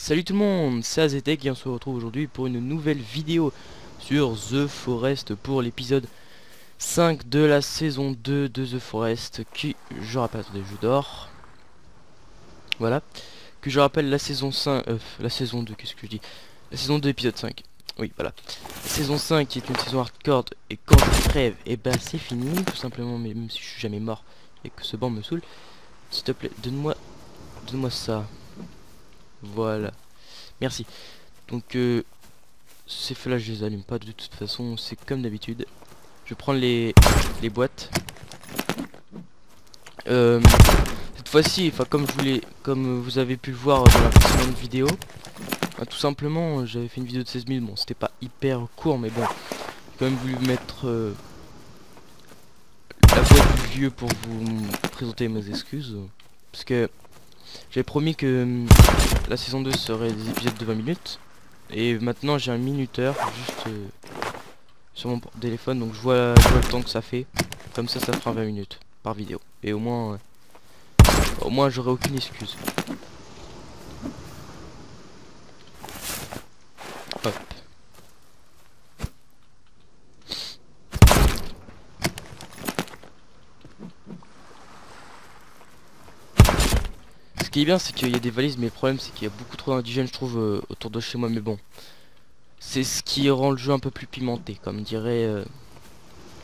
Salut tout le monde, c'est Azetek et on se retrouve aujourd'hui pour une nouvelle vidéo sur The Forest pour l'épisode 5 de la saison 2 de The Forest qui, je rappelle, attendez, je dors. Voilà, que je rappelle la saison 5, la saison 2, qu'est-ce que je dis? La saison 2 épisode 5, oui voilà. La saison 5 qui est une saison hardcore et quand je crève, et ben c'est fini tout simplement, mais même si je suis jamais mort et que ce banc me saoule, s'il te plaît, donne-moi ça, voilà. Merci. Donc ces feux là je les allume pas de toute façon, c'est comme d'habitude. Je vais prendre les boîtes. Cette fois-ci, enfin comme vous avez pu le voir dans la précédente vidéo, tout simplement j'avais fait une vidéo de 16 minutes. Bon, c'était pas hyper court, mais bon, j'ai quand même voulu mettre la voix du vieux pour vous présenter mes excuses, parce que j'avais promis que la saison 2 serait des épisodes de 20 minutes. Et maintenant j'ai un minuteur juste sur mon téléphone, donc je vois le temps que ça fait. Comme ça fera 20 minutes par vidéo. Et au moins j'aurai aucune excuse. Hop. Ce qui est bien, c'est qu'il y a des valises, mais le problème c'est qu'il y a beaucoup trop d'indigènes, je trouve, autour de chez moi. Mais bon, c'est ce qui rend le jeu un peu plus pimenté, comme dirait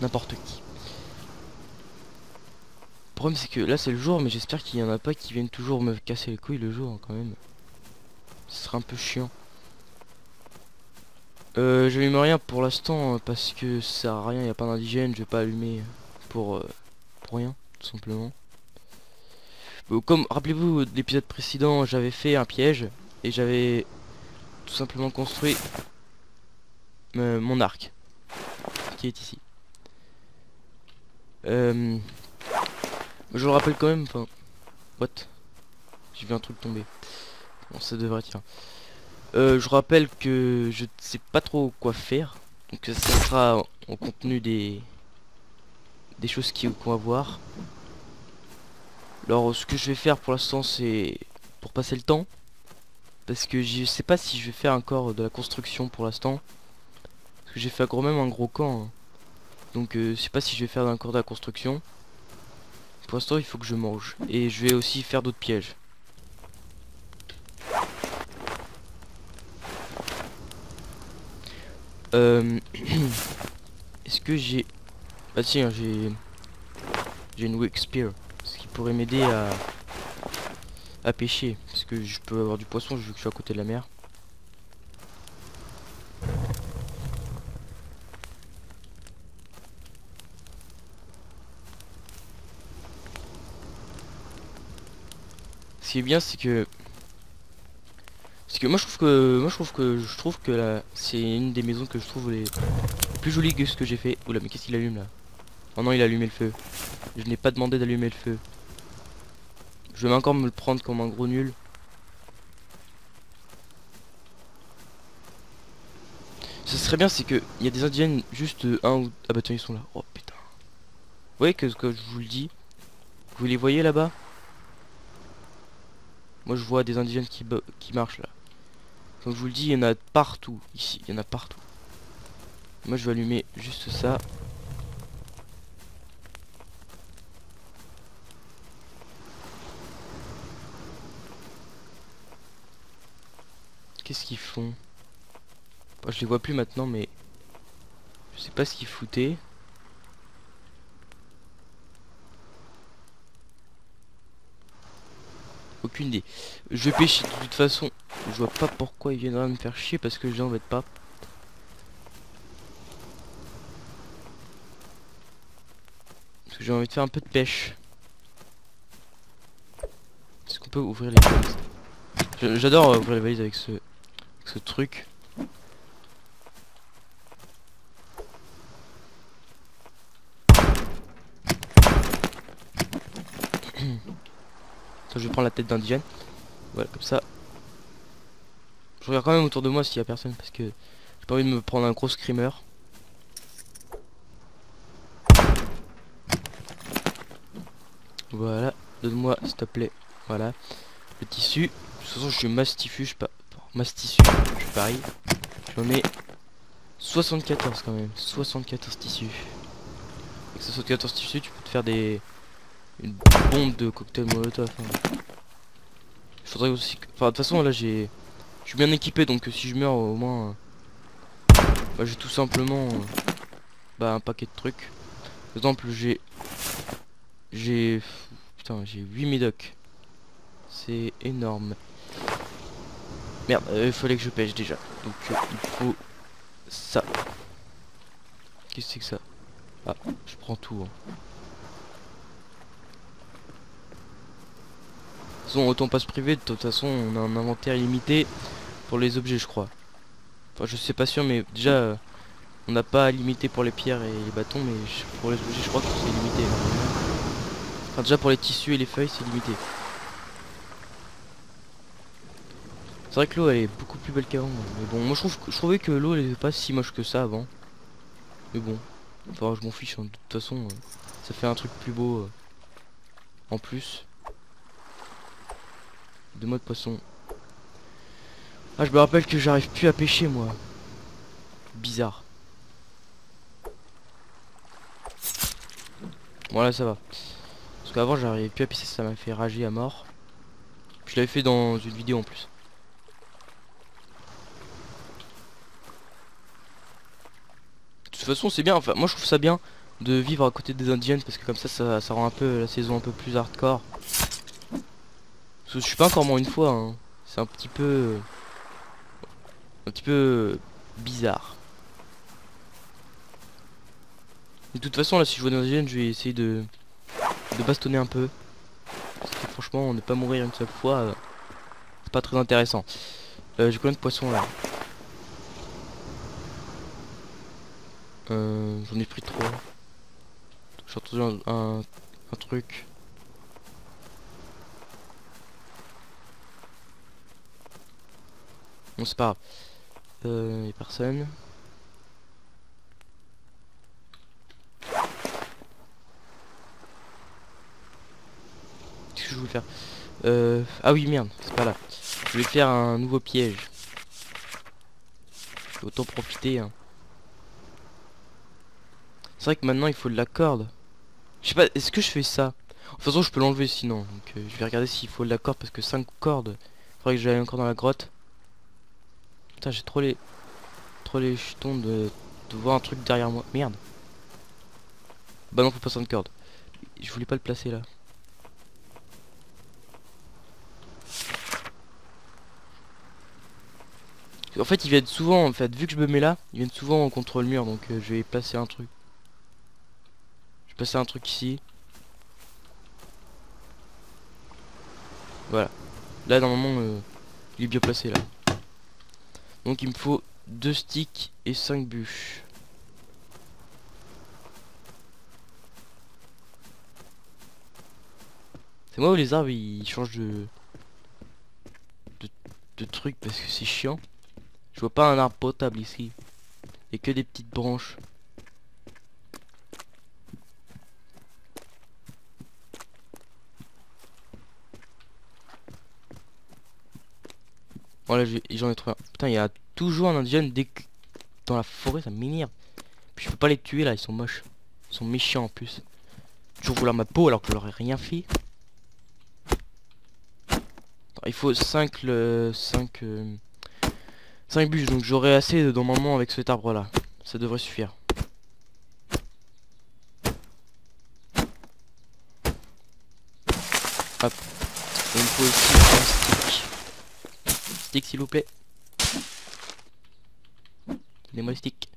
n'importe qui. Le problème c'est que là c'est le jour, mais j'espère qu'il y en a pas qui viennent toujours me casser les couilles le jour, hein, quand même. Ce serait un peu chiant. J'allume rien pour l'instant parce que ça sert à rien, il n'y a pas d'indigène, je vais pas allumer pour rien, tout simplement. Comme rappelez-vous de l'épisode précédent, j'avais fait un piège et j'avais tout simplement construit mon arc qui est ici. Je le rappelle quand même, enfin, what? J'ai vu un truc tomber. Bon, ça devrait tiens. Je rappelle que je ne sais pas trop quoi faire, donc ça sera en contenu des choses qu'on va voir. Alors ce que je vais faire pour l'instant c'est pour passer le temps, parce que je sais pas si je vais faire encore de la construction pour l'instant, parce que j'ai fait quand même un gros camp, hein. Donc je sais pas si je vais faire encore de la construction. Pour l'instant il faut que je mange, et je vais aussi faire d'autres pièges. Est-ce que j'ai... Bah tiens, j'ai une Wick Spear, ce qui pourrait m'aider à pêcher, parce que je peux avoir du poisson vu que je suis à côté de la mer. Ce qui est bien c'est que moi je trouve que là c'est une des maisons que je trouve les plus jolies que ce que j'ai fait. Oula, mais qu'est-ce qu'il allume là? Oh non, il a allumé le feu. Je n'ai pas demandé d'allumer le feu. Je vais encore me le prendre comme un gros nul. Ce serait bien c'est que il y a des indiennes juste un ou... Ah bah tiens, ils sont là. Oh putain. Vous voyez que ce que je vous le dis, vous les voyez là-bas? Moi je vois des indigènes qui marchent là. Comme je vous le dis, il y en a partout ici, il y en a partout. Moi je vais allumer juste ça. Qu'est-ce qu'ils font? Bah, je les vois plus maintenant, mais je sais pas ce qu'ils foutaient. Aucune idée. Je vais pêcher de toute façon. Je vois pas pourquoi ils viendraient me faire chier parce que je les embête pas. Parce que j'ai envie de faire un peu de pêche. Est-ce qu'on peut ouvrir les valises? J'adore ouvrir les valises avec ce truc. Je vais prendre la tête d'indigène. Voilà, comme ça. Je regarde quand même autour de moi s'il y a personne parce que j'ai pas envie de me prendre un gros screamer. Voilà, donne-moi s'il te plaît. Voilà, le tissu. De toute façon, je suis mastifu, je sais pas masse tissu, je fais pareil. J'en ai 74 quand même, 74 tissus. Avec 74 tissus, tu peux te faire une bombe de cocktail molotov. Hein. Il faudrait aussi que... Enfin, de toute façon, là, je suis bien équipé, donc si je meurs, au moins... bah, j'ai tout simplement... bah, un paquet de trucs. Par exemple, putain, j'ai 8 médocs. C'est énorme. Merde, il fallait que je pêche déjà. Donc, il faut... ça. Qu'est-ce que c'est que ça? Ah, je prends tout. Hein. De toute façon, autant pas se priver. De toute façon, on a un inventaire illimité pour les objets, je crois. Enfin, je sais pas sûr, mais déjà, on n'a pas limité pour les pierres et les bâtons, mais pour les objets, je crois que c'est limité. Enfin, déjà pour les tissus et les feuilles, c'est limité. C'est vrai que l'eau, elle est beaucoup plus belle qu'avant. Mais bon, moi, je trouvais que l'eau, elle était pas si moche que ça avant. Mais bon, enfin, je m'en fiche. Hein. De toute façon, ça fait un truc plus beau en plus. De mode poisson. Ah, je me rappelle que j'arrive plus à pêcher, moi. Bizarre. Voilà, ça va. Parce qu'avant, j'arrivais plus à pêcher, ça m'a fait rager à mort. Je l'avais fait dans une vidéo en plus. De toute façon, c'est bien. Enfin, moi, je trouve ça bien de vivre à côté des indigènes parce que comme ça rend un peu la saison un peu plus hardcore. Parce que je suis pas encore mort une fois. Hein. C'est un petit peu bizarre. De toute façon, là, si je vois des indigènes, je vais essayer de bastonner un peu. Parce que franchement, ne pas mourir une seule fois, c'est pas très intéressant. J'ai combien de poissons là? J'en ai pris 3. J'ai entendu un truc. Bon, c'est pas grave. Y'a personne. Qu'est-ce que je voulais faire? Ah oui, merde, c'est pas là. Je vais faire un nouveau piège. Autant profiter. Hein. C'est vrai que maintenant il faut de la corde. Je sais pas, est-ce que je fais ça? De toute façon, je peux l'enlever sinon. Donc, je vais regarder s'il faut de la corde parce que 5 cordes. Faudrait que j'aille encore dans la grotte. Putain, j'ai trop les jetons de voir un truc derrière moi. Merde. Bah non, faut pas 5 cordes. Je voulais pas le placer là. En fait, ils viennent souvent, en fait, vu que je me mets là, ils viennent souvent contre le mur, donc je vais placer un truc. Je vais placer un truc ici. Voilà. Là, normalement, il est bien placé, là. Donc, il me faut 2 sticks et 5 bûches. C'est moi où les arbres, ils changent de truc parce que c'est chiant. Je vois pas un arbre potable ici. Et que des petites branches. Voilà, j'en ai trouvé un. Putain, il y a toujours un indigène dans la forêt, ça m'énerve. Puis je peux pas les tuer là, ils sont moches. Ils sont méchants en plus. Toujours vouloir ma peau alors que je leur ai rien fait. Attends, il faut 5 5 bûches, donc j'aurai assez dans moment avec cet arbre là. Ça devrait suffire. Hop. Et il me faut aussi un stick. Stick s'il vous plaît. Donnez-moi le stick.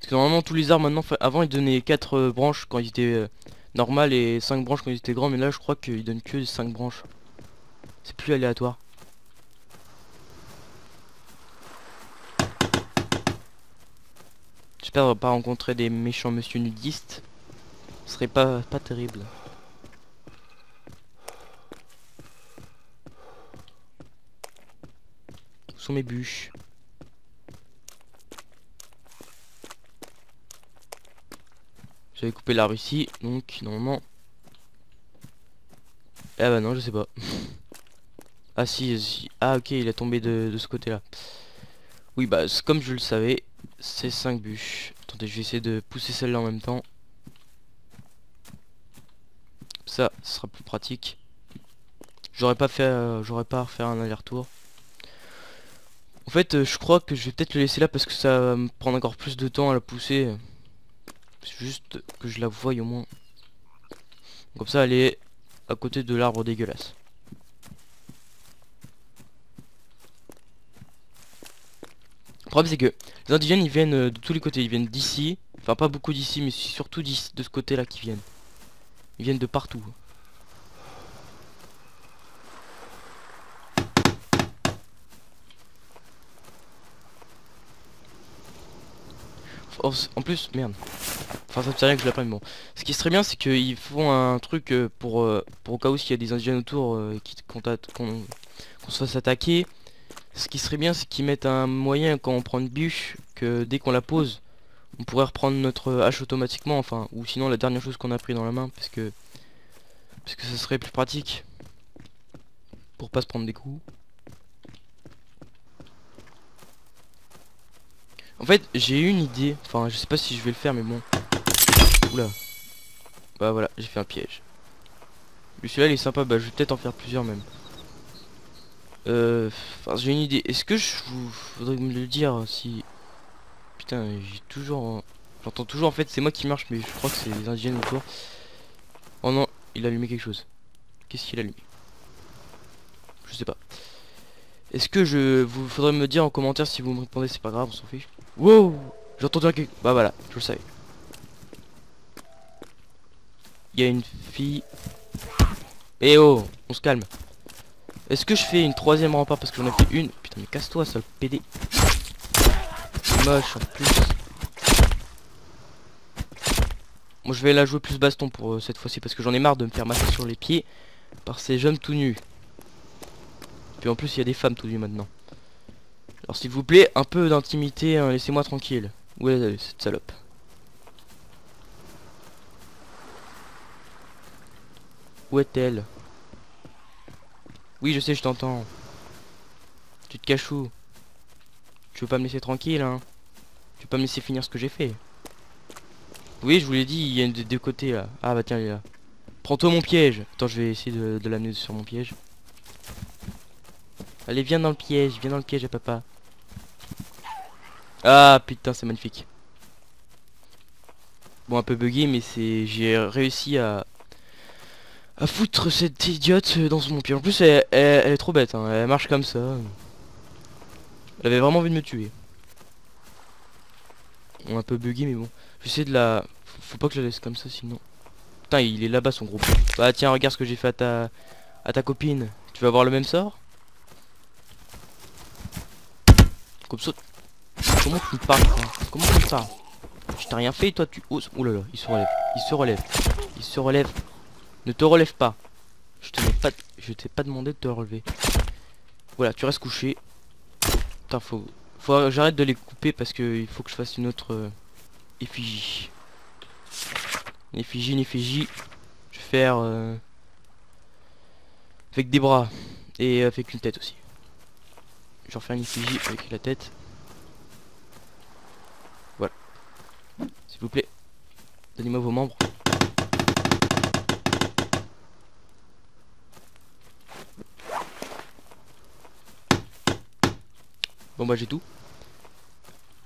Parce que normalement tous les arbres maintenant, avant ils donnaient 4 branches quand ils étaient normales et 5 branches quand ils étaient grands, mais là je crois qu'ils donnent que 5 branches. C'est plus aléatoire. J'espère pas rencontrer des méchants monsieur nudistes. Ce serait pas terrible. Où sont mes bûches? J'avais coupé l'arbre ici, donc normalement... Ah bah non, je sais pas. Ah si. Ah ok, il a tombé de ce côté-là. Oui bah comme je le savais, c'est 5 bûches. Attendez, je vais essayer de pousser celle-là en même temps. Ça, ce sera plus pratique. J'aurais pas à refaire un aller-retour. En fait, je crois que je vais peut-être le laisser là parce que ça va me prendre encore plus de temps à la pousser. C'est juste que je la voie au moins. Comme ça, elle est à côté de l'arbre dégueulasse. Le problème, c'est que les indigènes, ils viennent de tous les côtés. Ils viennent d'ici. Enfin, pas beaucoup d'ici, mais surtout d'ici, de ce côté-là qui viennent. Ils viennent de partout. En plus, merde. Enfin, ça me sert à rien que je la prenne, bon. Ce qui serait bien, c'est qu'ils font un truc pour au cas où s'il y a des indigènes autour qu'on se fasse attaquer. Ce qui serait bien, c'est qu'ils mettent un moyen quand on prend une bûche, que dès qu'on la pose, on pourrait reprendre notre hache automatiquement, enfin, ou sinon la dernière chose qu'on a pris dans la main, parce que ça serait plus pratique pour pas se prendre des coups. En fait, j'ai eu une idée, enfin, je sais pas si je vais le faire, mais bon. Oula. Bah voilà, j'ai fait un piège. Mais celui-là, il est sympa, bah je vais peut-être en faire plusieurs même. Enfin, j'ai une idée. Est-ce que je vous faudrait me le dire si... Putain, j'ai toujours... J'entends toujours, en fait, c'est moi qui marche, mais je crois que c'est les indigènes autour. Oh non, il a allumé quelque chose. Qu'est-ce qu'il a allumé? Je sais pas. Est-ce que vous faudrait me dire en commentaire si vous me répondez, c'est pas grave, on s'en fiche. Wow, j'ai entendu un quelque... Bah voilà, je le savais. Il y a une fille... Eh oh, on se calme. Est-ce que je fais une troisième rempart parce que j'en ai fait une? Putain mais casse-toi sale PD. C'est moche en plus. Moi je vais la jouer plus baston pour cette fois-ci parce que j'en ai marre de me faire masser sur les pieds par ces jeunes tout nus. Puis en plus il y a des femmes tout nues maintenant. Alors s'il vous plaît, un peu d'intimité, hein, laissez-moi tranquille. Où est cette salope? Où est-elle? Oui je sais, je t'entends. Tu te caches où? Tu veux pas me laisser tranquille hein? Tu veux pas me laisser finir ce que j'ai fait? Oui je vous l'ai dit, il y a une des deux côtés là. Ah bah tiens il est là. Prends-toi mon piège. Attends je vais essayer de l'amener sur mon piège. Allez viens dans le piège à papa. Ah putain c'est magnifique. Bon un peu buggy mais j'ai réussi à foutre cette idiote dans mon pied. En plus elle est trop bête hein. Elle marche comme ça. Elle avait vraiment envie de me tuer. Bon, un peu buggy mais bon. J'essaie de la... Faut pas que je la laisse comme ça sinon. Putain il est là-bas son groupe. Bah tiens regarde ce que j'ai fait à ta copine. Tu vas avoir le même sort? Comme ça. Comment tu me parles toi? Comment tu me parles? Je t'ai rien fait toi tu oses. Ouh là là, il se relève. Il se relève. Il se relève. Ne te relève pas. Je t'ai pas demandé de te relever. Voilà, tu restes couché. Putain, faut que j'arrête de les couper parce que il faut que je fasse une autre effigie. Une effigie. Je vais faire avec des bras et avec une tête aussi. Je vais refaire une effigie avec la tête. Voilà. S'il vous plaît, donnez-moi vos membres. Bon bah j'ai tout.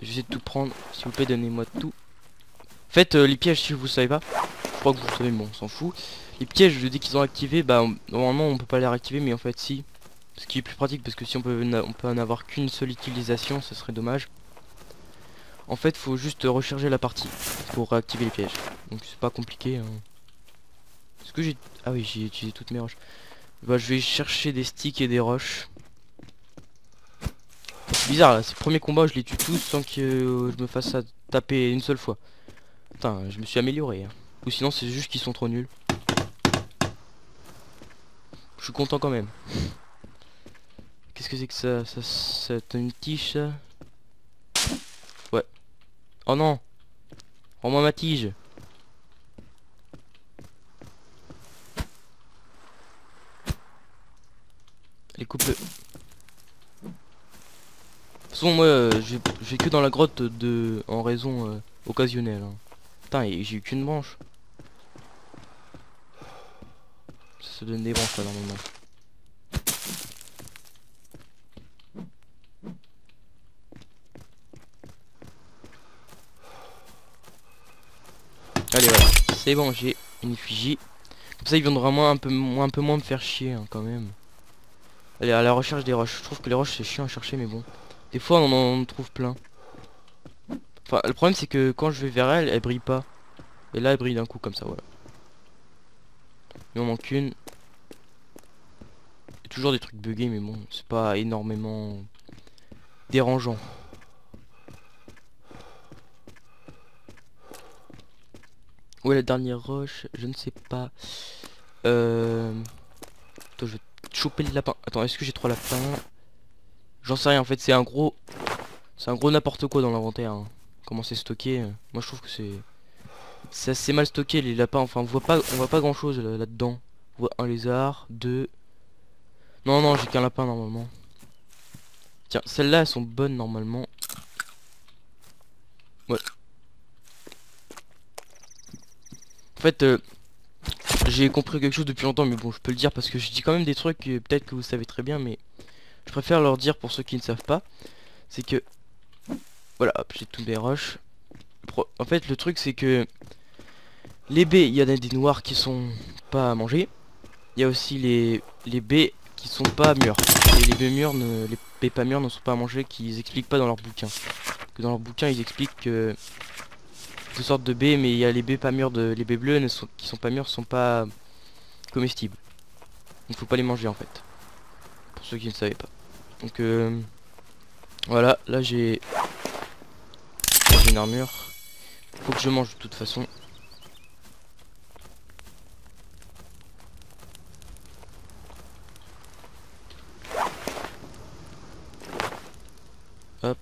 J'essaie de tout prendre. S'il vous plaît, donnez-moi tout. Faites les pièges si vous savez pas. Je crois que vous le savez, mais bon, on s'en fout. Les pièges, dès qu'ils ont activé, bah normalement on peut pas les réactiver, mais en fait si. Ce qui est plus pratique parce que si on peut en avoir qu'une seule utilisation, ce serait dommage. En fait, faut juste recharger la partie pour réactiver les pièges. Donc c'est pas compliqué. Hein. Est-ce que j'ai... Ah oui, j'ai utilisé toutes mes roches. Bah je vais chercher des sticks et des roches. C'est bizarre là, c'est le premier combat, je les tue tous sans que je me fasse taper une seule fois. Putain, je me suis amélioré. Hein. Ou sinon c'est juste qu'ils sont trop nuls. Je suis content quand même. Qu'est-ce que c'est que ça? C'est une tige ça? Ouais. Oh non! Rends-moi ma tige! Allez, coupe-le. De toute façon, moi, je vais que dans la grotte en raison occasionnelle. Hein. Putain, et j'ai eu qu'une branche. Ça donne des branches là normalement. Allez, voilà. C'est bon, j'ai une effigie. Comme ça, ils viendront vraiment un peu moins me faire chier hein, quand même. Allez, à la recherche des roches. Je trouve que les roches c'est chiant à chercher, mais bon. Des fois, on en trouve plein. Enfin, le problème c'est que quand je vais vers elle, elle brille pas. Et là, elle brille d'un coup comme ça, voilà. Il m'en manque une. Il y a toujours des trucs buggés, mais bon, c'est pas énormément dérangeant. Où est la dernière roche? Je ne sais pas. Attends, je vais choper le lapin. Attends, est-ce que j'ai 3 lapins? J'en sais rien, en fait, c'est un gros... C'est un gros n'importe quoi dans l'inventaire. Hein. Comment c'est stocké. Moi, je trouve que c'est assez mal stocké, les lapins. Enfin, on voit pas grand-chose là-dedans. On voit un lézard, deux... Non, non, j'ai qu'un lapin, normalement. Tiens, celles-là, elles sont bonnes, normalement. Ouais. En fait, j'ai compris quelque chose depuis longtemps, mais bon, je peux le dire parce que je dis quand même des trucs que peut-être que vous savez très bien, mais je préfère leur dire pour ceux qui ne savent pas. C'est que, voilà, hop, j'ai toutes mes roches. En fait, le truc, c'est que les baies, il y en a des noirs qui sont pas à manger. Il y a aussi les baies qui sont pas mûres. Et les baies mûres, les baies pas mûres ne sont pas à manger, qu'ils expliquent pas dans leur bouquin. Que dans leur bouquin, ils expliquent que deux sortes de baies, mais il y a les baies pas mûres, les baies bleues qui sont pas mûres, sont pas comestibles. Il faut pas les manger en fait. Pour ceux qui ne savaient pas. Donc voilà, là j'ai une armure. Faut que je mange de toute façon. Hop.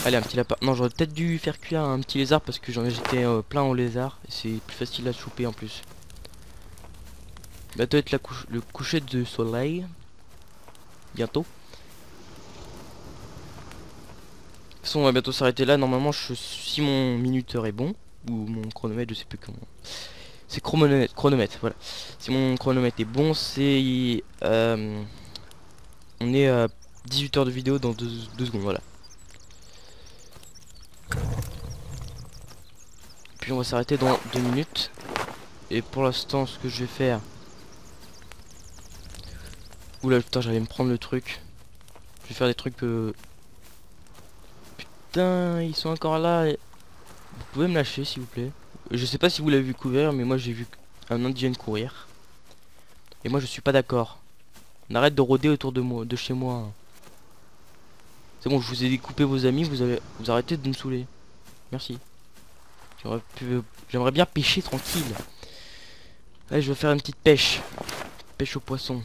Allez, un petit lapin. Non, j'aurais peut-être dû faire cuire un petit lézard parce que j'étais plein au lézard. Et c'est plus facile à choper en plus. Bientôt être le coucher de soleil. Bientôt. De toute façon, on va bientôt s'arrêter là. Normalement, si mon minuteur est bon, ou mon chronomètre, je sais plus comment. C'est chronomètre, voilà. Si mon chronomètre est bon, c'est... on est à 18 heures de vidéo dans 2 secondes, voilà. Puis on va s'arrêter dans 2 minutes. Et pour l'instant, ce que je vais faire... Oula, putain, j'allais me prendre le truc. Je vais faire des trucs... Putain, ils sont encore là. Vous pouvez me lâcher, s'il vous plaît. Je sais pas si vous l'avez vu courir, mais moi j'ai vu un indigène courir. Et moi je suis pas d'accord. On arrête de rôder autour de moi, de chez moi. C'est bon, je vous ai découpé vos amis, vous arrêtez de me saouler. Merci. J'aimerais bien pêcher tranquille. Allez, je vais faire une petite pêche. Pêche au poisson.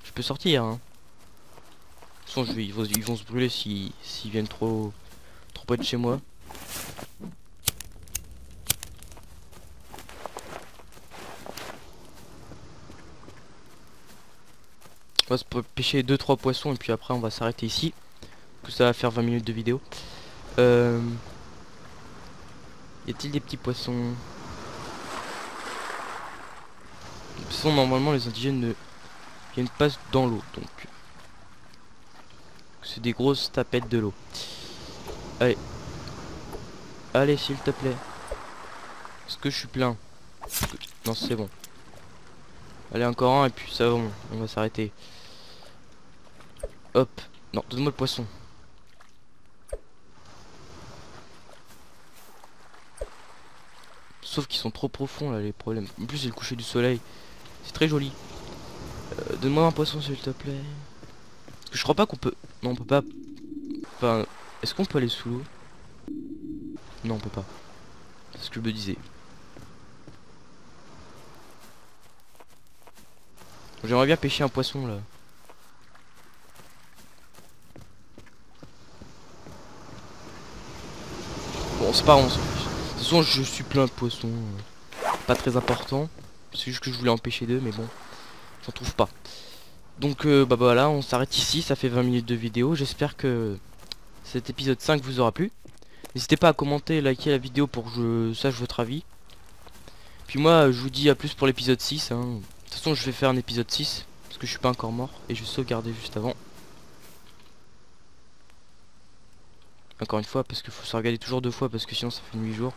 Je peux sortir, hein. De toute façon, ils vont se brûler s'ils viennent trop près de chez moi. On va se pêcher 2-3 poissons et puis après on va s'arrêter ici. Tout ça va faire 20 minutes de vidéo. Y a-t-il des petits poissons? De toute façon, normalement les indigènes ne viennent pas dans l'eau, donc c'est des grosses tapettes de l'eau. Allez. Allez, s'il te plaît. Est-ce que je suis plein? Non, c'est bon. Allez, encore un et puis ça va, on va s'arrêter. Hop. Non, donne-moi le poisson. Sauf qu'ils sont trop profonds là, les problèmes. En plus, c'est le coucher du soleil. C'est très joli. Donne-moi un poisson, s'il te plaît. Parce que je crois pas qu'on peut... Non, on peut pas... Enfin, est-ce qu'on peut aller sous l'eau? Non, on peut pas. C'est ce que je me disais. J'aimerais bien pêcher un poisson là. Bon, c'est pas grave, on s'en fiche. toute façon je suis plein de poissons. Pas très important. C'est juste que je voulais empêcher d'eux, mais bon. J'en trouve pas. Donc bah voilà, on s'arrête ici. Ça fait 20 minutes de vidéo. J'espère que cet épisode 5 vous aura plu. N'hésitez pas à commenter, liker la vidéo pour que je sache votre avis. Puis moi je vous dis à plus pour l'épisode 6 hein. De toute façon je vais faire un épisode 6 parce que je suis pas encore mort. Et je vais sauvegarder juste avant. Encore une fois parce qu'il faut sauvegarder toujours 2 fois parce que sinon ça fait 8 jours.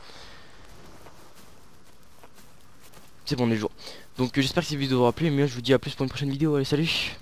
C'est bon, on est jour. Donc j'espère que cette vidéo vous aura plu. Et moi je vous dis à plus pour une prochaine vidéo. Allez, salut!